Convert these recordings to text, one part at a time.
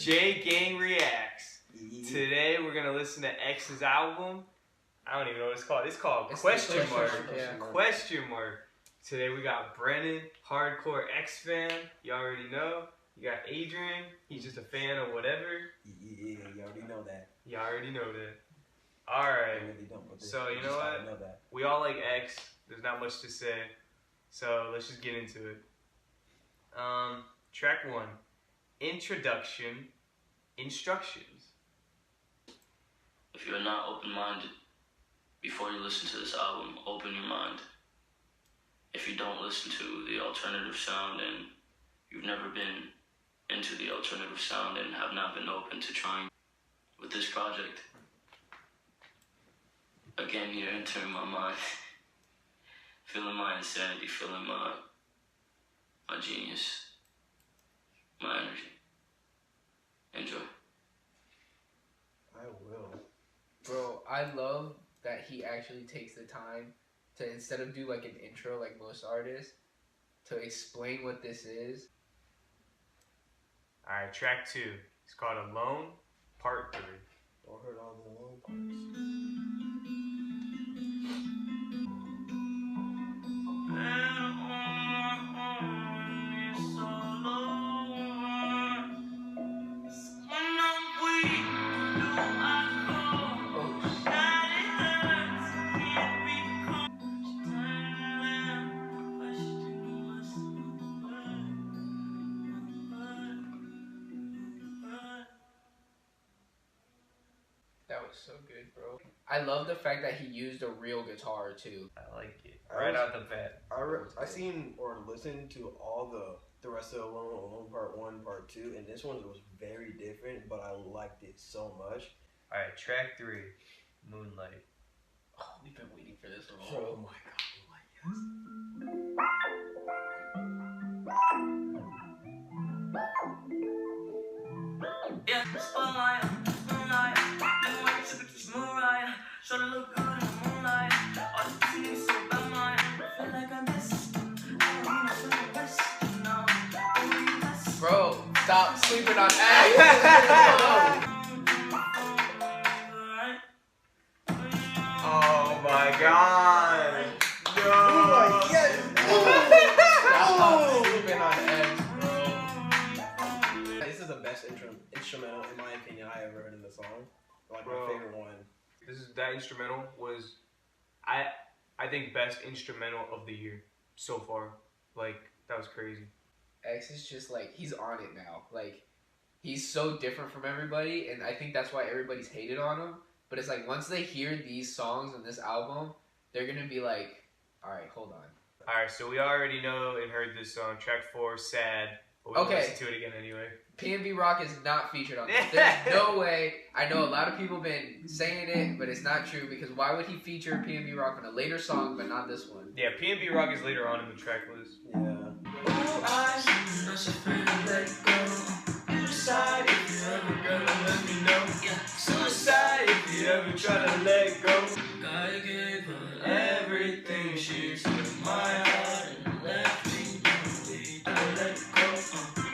J Gang Reacts. Today we're gonna listen to X's album. I don't even know what it's called. It's called Question Mark. Question Mark. Today we got Brennan, hardcore X fan. You already know. You got Adrian. He's just a fan of whatever. Yeah, you already know that. You already know that. All right. Really don't, but so you know what? Know that. We all like X. There's not much to say. So let's just get into it. Track 1. Introduction. Instructions. If you're not open-minded, before you listen to this album, open your mind. If you don't listen to the alternative sound and you've never been into the alternative sound and have not been open to trying with this project, again, you're entering my mind, feeling my insanity, feeling my genius, my energy. Enjoy. I will. Bro, I love that he actually takes the time to, instead of do like an intro like most artists, to explain what this is. Alright, track 2. It's called Alone, Part 3. Don't hurt all the alone parts. That was so good, bro. I love the fact that he used a real guitar too. I like it. Right out the bat. I seen or listened to all the rest of Alone Part 1, Part 2, and this one was very different, but I liked it so much. Alright, track 3. Moonlight. Oh, we've been waiting for this one. Oh my god, yes. Yeah, spotlight, moonlight, moonlight, moonlight, show to look good in the moonlight. All the things so bad, mine. Feel like I'm missed. I don't mean I'm best. No, baby, that's. Bro, stop sleeping on X. Oh my god! No! yes! Stop sleeping on X, bro. This is the best instrumental, in my opinion, I ever heard in the song. Like Bro, my favorite one. That instrumental was, I think, best instrumental of the year so far. Like, that was crazy. X is just like, he's on it now. Like, he's so different from everybody, and I think that's why everybody's hated on him. But it's like, once they hear these songs on this album, they're gonna be like, alright, hold on. Alright, so we already know and heard this song, track 4, Sad. But we'll listen to it again anyway. PNB Rock is not featured on this. There's no way. I know a lot of people been saying it, but it's not true, because why would he feature PNB Rock on a later song, but not this one? Yeah, PNB Rock is later on in the track list. Yeah. Suicide if you ever gonna let me know. Yeah, Suicide if you ever try to let go. God gave her everything she took my heart and left me lonely. I let it go.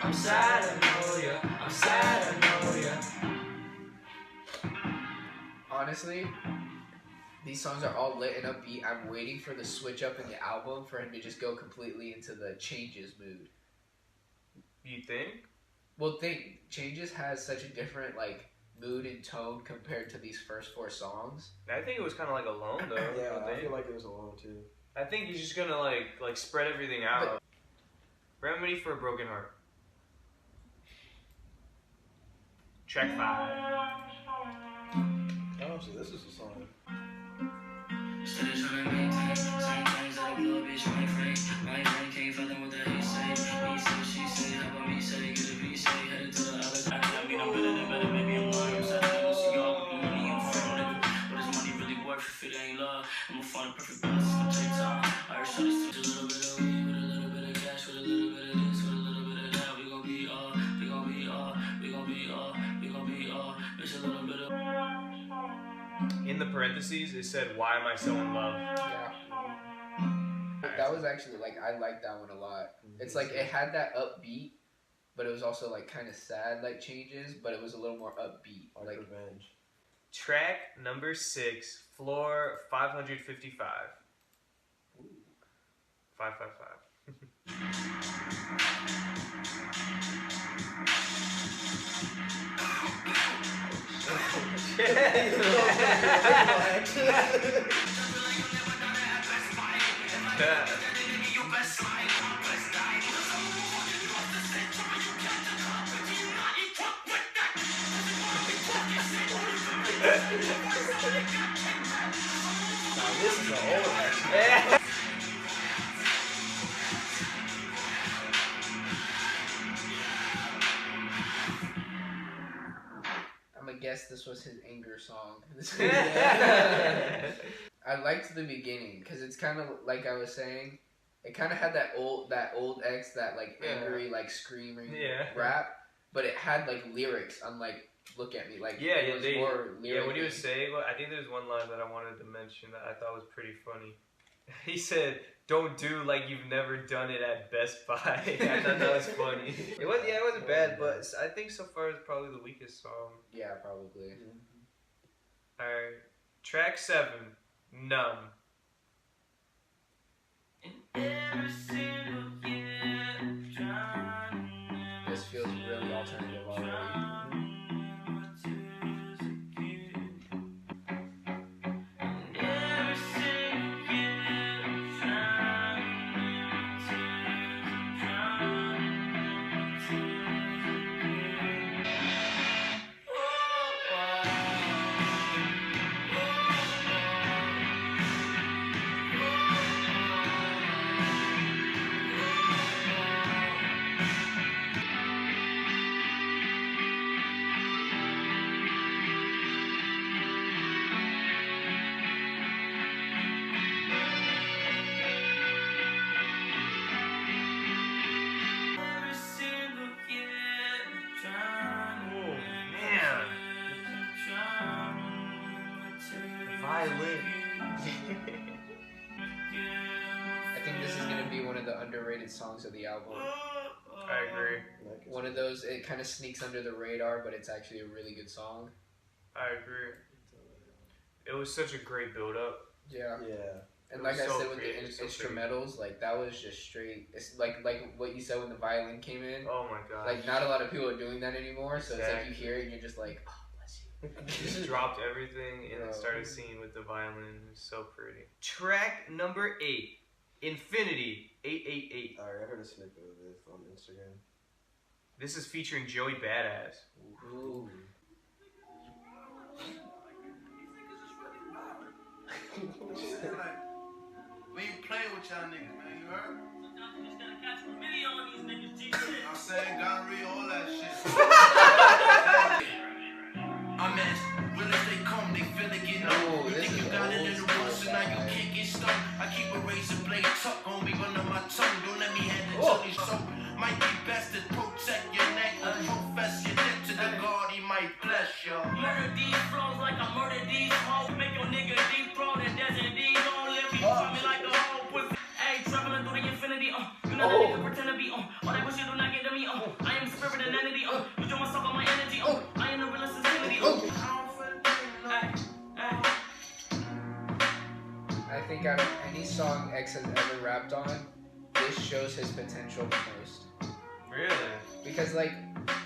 I'm sad, I know ya. I'm sad, I know ya. Honestly, these songs are all lit and upbeat. I'm waiting for the switch up in the album for him to just go completely into the Changes mood. You think? Well, Changes has such a different like mood and tone compared to these first 4 songs. I think it was kind of like Alone though. Yeah, I feel like it was Alone too. I think he's just gonna like spread everything out. Remedy for a Broken Heart. Track 5. Oh, so this is the song. Steady trying to maintain same things that I know, bitch, my friend. My friend can't fathom what the hate say. He say, she say, how about me say, get a V say, headed to the other side. I mean, I'm better, maybe I'm lying. I'm sad, I don't see y'all with the money in front, nigga. What is money really worth if it ain't love? I'ma find a perfect balance, it's gonna take time. I heard shot is a little bit of weed, with a little bit of cash, with a little bit of this, with a little bit of that. We gon' be all, we gon' be all, we gon' be all, we gon' be all. There's a little bit of. In the parentheses, it said, "Why am I so in love?" Yeah. That was actually like, I like that one a lot. It's like it had that upbeat, but it was also like kind of sad, like changes, but it was a little more upbeat. Like Revenge. Track number 6, Floor 555. Ooh. 555. This is an old one. I'm gonna guess this was his anger song. I liked the beginning because it's kind of like I was saying. It kind of had that old X, that like angry, like screaming rap, but it had like lyrics. Unlike "Look at Me," like it was more lyric. What he was saying. Well, I think there's one line that I wanted to mention that I thought was pretty funny. He said, "Don't do like you've never done it at Best Buy." I thought that was funny. It wasn't bad, but I think so far it's probably the weakest song. Yeah, probably. Alright, track 7, Numb. This feels really alternative already. Violin. I think this is gonna be one of the underrated songs of the album. I agree. One of those, it kind of sneaks under the radar, but it's actually a really good song. I agree. It was such a great build-up. Yeah. Yeah. And like I so said with the creative, so instrumentals, like that was just straight. It's like what you said when the violin came in. Oh my god. Like not a lot of people are doing that anymore, so it's like you hear it and you're just like, oh, bless you. Just dropped everything and then started singing with the violin. It was so pretty. Track number 8, Infinity 888. Alright, I heard a snippet of this on Instagram. This is featuring Joey Badass. Ooh. We ain't playing with y'all niggas, man, you heard? I'm saying gonorrhea, all that shit. I'm as real as they come, they feel it get up. You think you got it in the woods, so now you can't get stuck. I keep a razor blade tucked on me under my tongue. Don't let me have the jelly, so might be best to protect your neck or profess your debt to the God, he might bless you. Murder these flows like I murder these hoes. Make your nigga deep throat and desert these on live. You find me like a whole pussy. Hey, traveling through the infinity. You know that nigga pretend to be all that bullshit do not get to me. I am the spirit and entity. You do myself on my energy. I am the realest infinity. I think out of any song X has ever rapped on, this shows his potential the most. Really? Because like,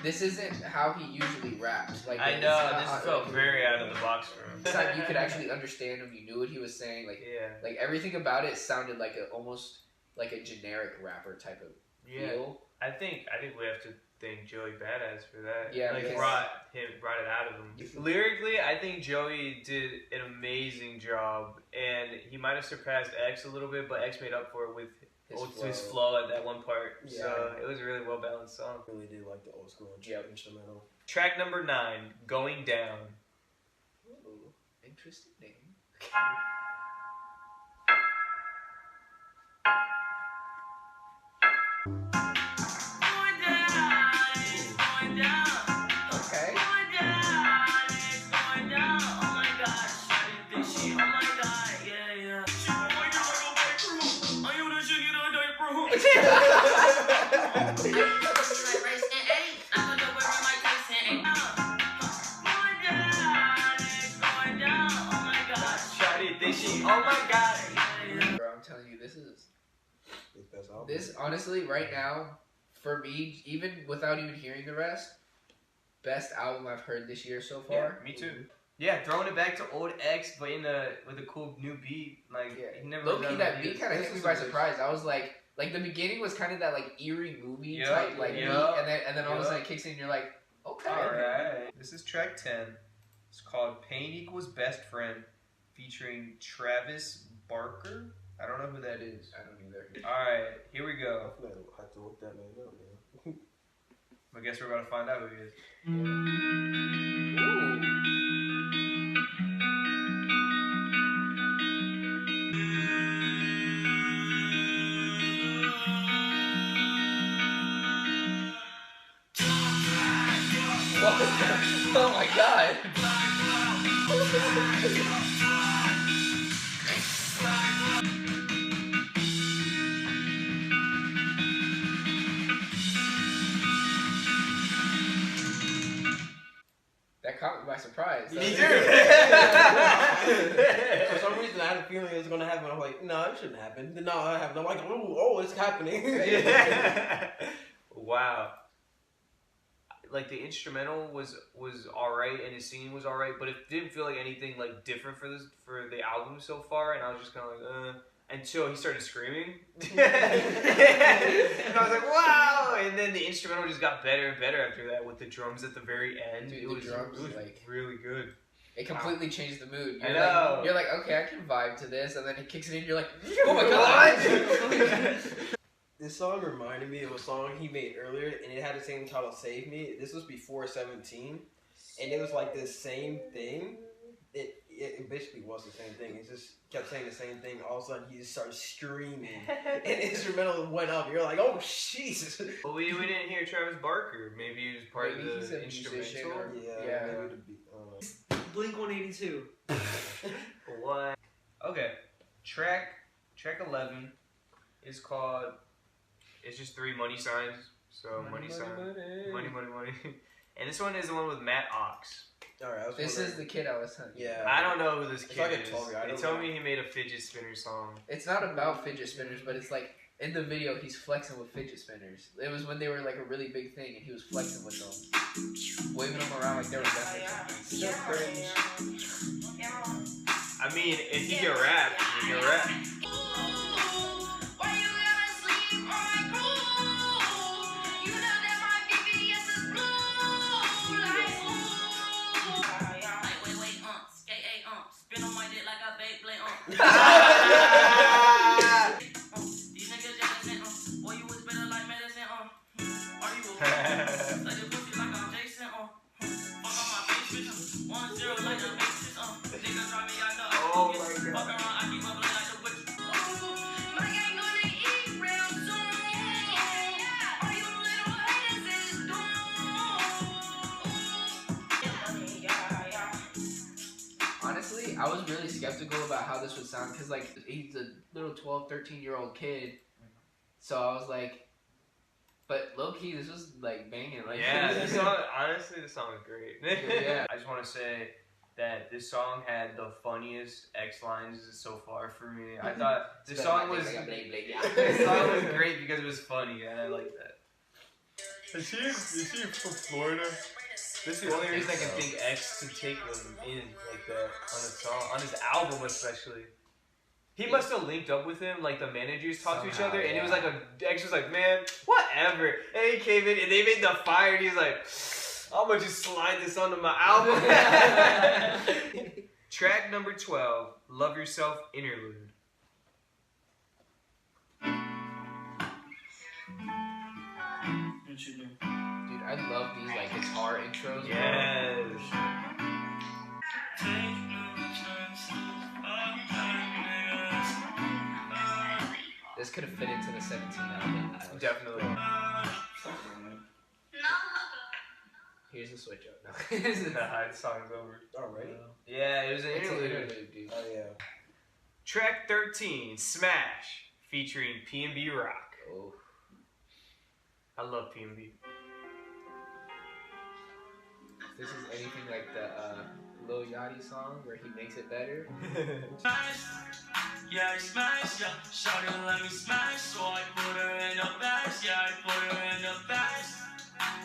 this isn't how he usually raps. Like I know, this felt very out of the box for him. This time you could actually understand him. You knew what he was saying. Like, like everything about it sounded like almost like a generic rapper type of feel. I think we have to thank Joey Badass for that. Yeah, like brought it out of him. Lyrically, I think Joey did an amazing job, and he might have surpassed X a little bit, but X made up for it with his flow at that one part. Yeah. So it was a really well balanced song. I really did like the old school instrumental. Track number 9, Going Down. Ooh, interesting name. This honestly, right now, for me, even without even hearing the rest, best album I've heard this year so far. Yeah, me too. Yeah, throwing it back to old X, but with a cool new beat. Like, he never low key, done that beat kind of hit me by surprise. I was like the beginning was kind of that like eerie movie type like beat, and then all of a sudden it kicks in, and you're like, okay. All right. This is track 10. It's called "Pain Equals Best Friend," featuring Travis Barker. I don't know who that is. I don't either. All right, here we go. I have to look that man up, man. I guess we're about to find out who he is. Ooh. Oh my god! That caught me by surprise. Me too. For some reason, I had a feeling it was gonna happen. I'm like, no, it shouldn't happen. No, it happened. I'm like, oh, it's happening. Yeah. Wow. Like the instrumental was alright and his singing was alright, but it didn't feel like anything like different for the album so far, and I was just kind of like, until he started screaming, and I was like, wow! And then the instrumental just got better and better after that with the drums at the very end. Dude, it was like really good. It completely changed the mood. I know. You're like, okay, I can vibe to this, and then it kicks it in. You're like, oh my god! This song reminded me of a song he made earlier, and it had the same title, "Save Me." This was before 17, and it was like this same thing. It basically was the same thing. It just kept saying the same thing. All of a sudden, he just started screaming, and the instrumental went up. You're like, oh, Jesus. Well, we didn't hear Travis Barker. Maybe he was part of the instrumental. Yeah. Maybe the beat. Blink 182. What? Okay. Track 11 is called. It's just 3 money signs. So money sign. Money. And this one is the one with Matt Ox. Alright, this is the kid I was telling you. Yeah. I don't know who this kid like is. They told me he made a fidget spinner song. It's not about fidget spinners, but it's like in the video he's flexing with fidget spinners. It was when they were like a really big thing, and he was flexing with them, waving them around like they were definitely. So cringe. I mean, if you can rap, you can rap. Oh my god. Honestly, I was really skeptical about how this would sound because, like, he's a little 12, 13-year-old kid. So I was like, but low-key, this was, like, banging. Like, yeah, honestly, this song is great. Yeah. I just want to say that this song had the funniest X lines so far for me. I thought this song was great because it was funny, and I like that. Is he from Florida? This is the only reason I can think X to take him in like that on the song, on his album especially. He must have linked up with him, like the managers talked to each other, and it was like X was like, man, whatever. And he came in and they made the fire, and he's like, I'm gonna just slide this onto my album. Track number 12, Love Yourself Interlude. What you do? Dude, I love these like guitar intros. Yes. This could have fit into the 17 album. Definitely. Here's the switch up. No. Nah, this song is over. Already? Yeah, it was an It's an interlude. interlude, dude. Oh, yeah. Track 13, Smash, featuring P&B Rock. Oh. I love P&B. If this is anything like the Lil Yachty song where he makes it better. Yeah, I smash, yeah. Shawty let me smash, so I put her in the best. Yeah, I put her in the best.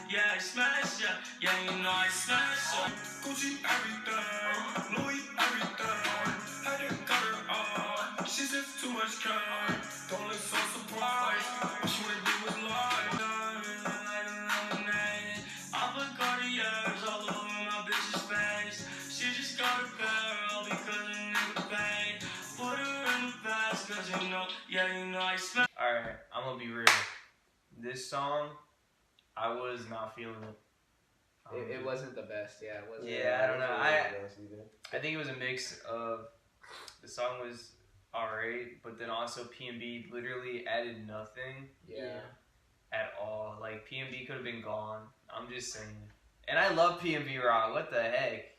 Yeah, I smash, yeah. Yeah, you know I smash. So Gucci everything, Louis everything. Had to cut her off. She's just too much kind. Don't look so surprised. What she wanna do with life? I put Cartiers all over my bitch's face. She just got a pair because a nigga paid. Put her in the past, cause you know, yeah, you know I smash. Alright, I'm gonna be real. This song, I was not feeling it. It wasn't the best, yeah. It wasn't. Yeah, I don't know. I think it was a mix of the song was alright, but then also P&B literally added nothing Yeah. at all. Like P&B could have been gone. I'm just saying. And I love P&B Rock. What the heck?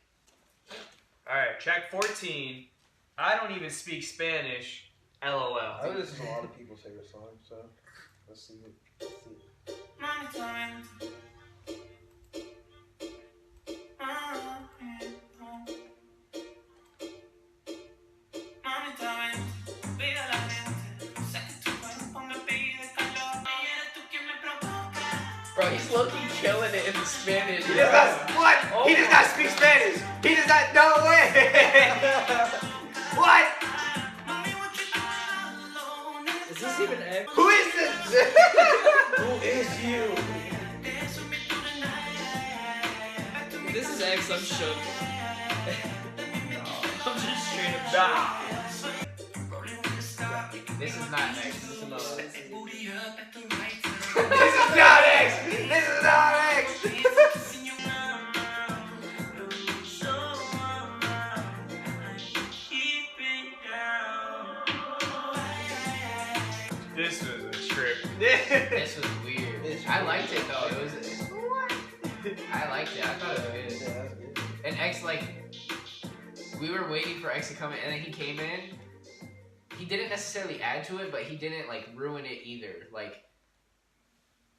Alright, track 14. I don't even speak Spanish. LOL. I think this is a lot of people's favorite song, so let's see it. Mommy time. Mommy time. Pide a la gente. Sé que tu cuerpo me pide calor. Y eres tú quien me provoca. Bro, he's low-key killing it in the Spanish. He does not, what? Oh He does my not speak Spanish. He does not, no way. What? Mommy, what you alone? Is this even X? Who is this? Who is you? If this is X, I'm shook. I'm just straight up Nah. This is not next. This is not This is not X. This is not X. This was a trip. This was weird. I liked it though. It was. I liked it. I thought it was good. Yeah, that's good. And X, like, we were waiting for X to come in, and then he came in. He didn't necessarily add to it, but he didn't like ruin it either. Like,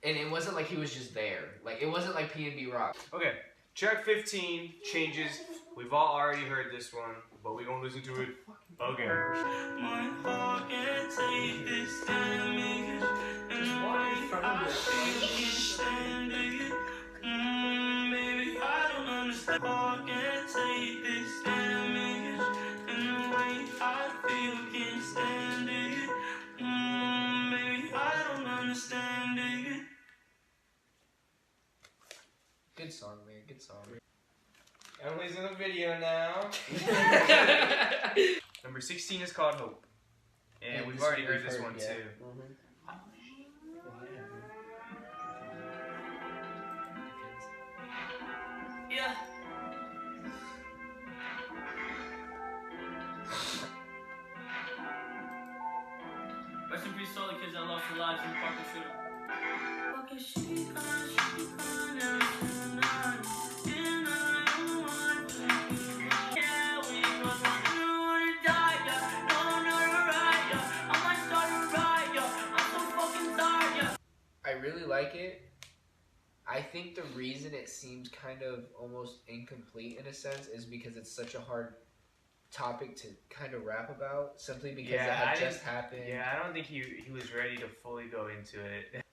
and it wasn't like he was just there. Like, it wasn't like P&B Rock. Okay, track 15 changes. We've all already heard this one, but we're gonna listen to it again. My heart can't take this damage. And why I can't stand it. Baby, I don't understand. I can't take this damage. And the way I feel, can't stand it. Baby, I don't understand it. Good song, man. Good song. Emily's in the video now. Number 16 is called Hope. And Yeah, we've this already one heard we've this heard, one yeah. too. Yeah. Rest in peace to all the kids that lost their lives in the parking shooter. I really like it. I think the reason it seems kind of almost incomplete in a sense is because it's such a hard topic to kind of rap about, simply because it had just happened. Yeah, I don't think he was ready to fully go into it.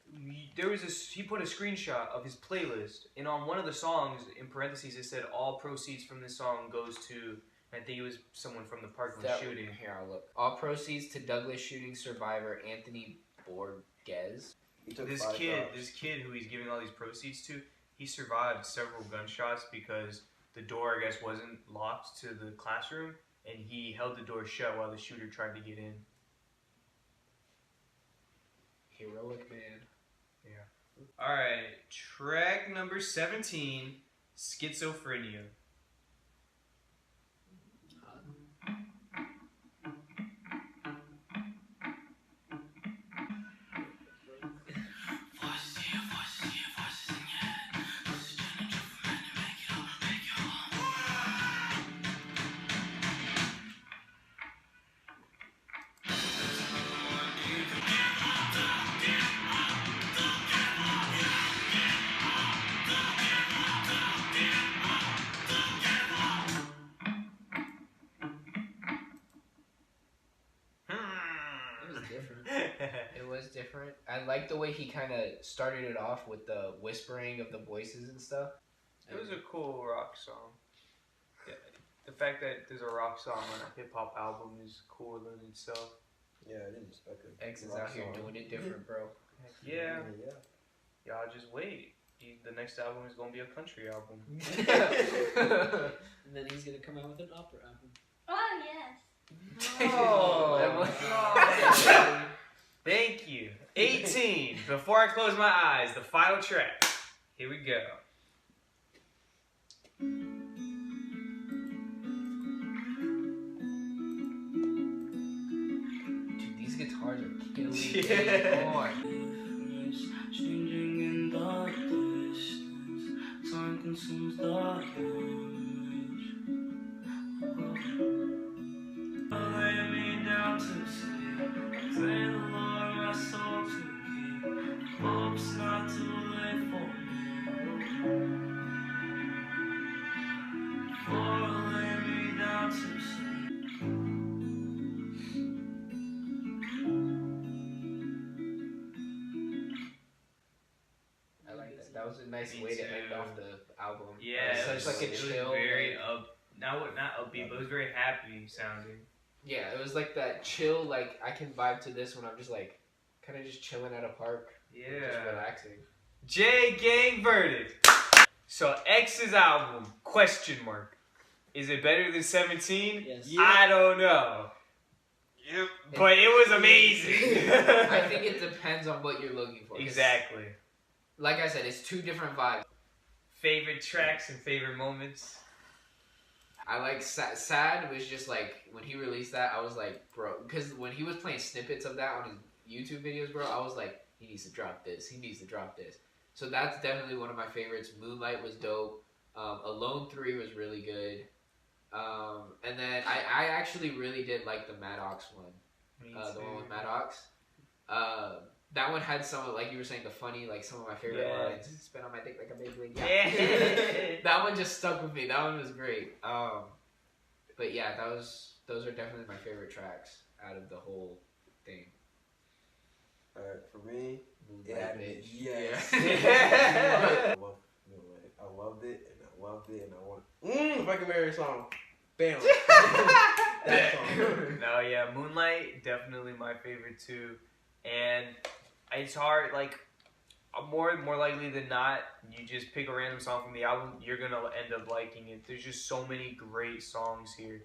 There was he put a screenshot of his playlist, and on one of the songs, in parentheses, it said all proceeds from this song goes to, I think it was someone from the Parkland shooting. Here, I'll look. All proceeds to Douglas shooting survivor Anthony Borges. This kid who he's giving all these proceeds to, he survived several gunshots because the door, I guess, wasn't locked to the classroom, and he held the door shut while the shooter tried to get in. Heroic man. Alright, track number 17, Schizophrenia. I like the way he kind of started it off with the whispering of the voices and stuff. It was a cool rock song. Yeah. The fact that there's a rock song on a hip hop album is cool in itself. Yeah, I didn't expect it. X is out here doing it different, bro. Yeah. Yeah. Y'all just wait. The next album is gonna be a country album. And then he's gonna come out with an opera album. Oh, yes. Oh, thank you. 18. Before I close my eyes, the final track. Here we go. Dude, these guitars are killing Yeah. me. Changing in the distance, time consumes the image. Lay me down to sleep, pray the Lord my soul to keep. Hope's not too late for me. For lay me down to sleep. I like that. That was a nice Me way to too. end off the album. Yeah, It was such like a it was chill. very not upbeat, but it was very happy sounding. Yeah, it was like that chill. Like I can vibe to this when I'm just like, kind of just chilling at a park, just Yeah. relaxing. J Gang verdict. So X's album, question mark. Is it better than 17? Yes. I don't know. Yep. But it was amazing. I think it depends on what you're looking for. 'Cause Exactly. Like I said, it's two different vibes. Favorite tracks and favorite moments? I like Sad was just like, when he released that, I was like, bro, because when he was playing snippets of that on his YouTube videos, bro, I was like, he needs to drop this. He needs to drop this. So that's definitely one of my favorites. Moonlight was dope. Alone 3 was really good. And then I actually really did like the Maddox one. Me The one with too. Maddox. That one had some of, like you were saying, the funny, like some of my favorite Yeah. lines. Spit on my dick like a big league. Yeah. That one just stuck with me. That one was great. But yeah, those are definitely my favorite tracks out of the whole thing. Alright, for me, it Moonlight, had to be bitch. yes. Yeah. I loved it, and I loved it, and I want. If I Can Marry a Song, bam. That song. No, yeah, Moonlight, definitely my favorite too. And it's hard, like, more likely than not, you just pick a random song from the album, you're gonna end up liking it. There's just so many great songs here.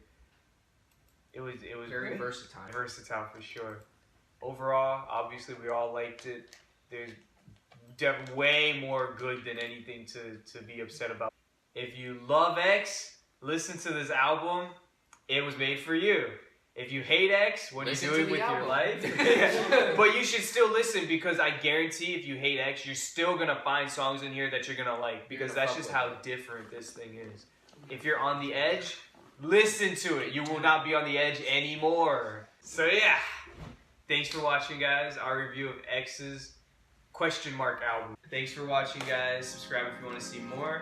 It was Very great. versatile. Versatile for sure. Overall, obviously we all liked it. There's way more good than anything to be upset about. If you love X, listen to this album. It was made for you. If you hate X, what are you Listen doing to the with your album. life? But you should still listen, because I guarantee if you hate X, you're still gonna find songs in here that you're gonna like, because gonna that's fuck just with how it. different this thing is. If you're on the edge, listen to it. You will not be on the edge anymore. So yeah, thanks for watching, guys. Our review of X's question mark album. Thanks for watching, guys. Subscribe if you want to see more.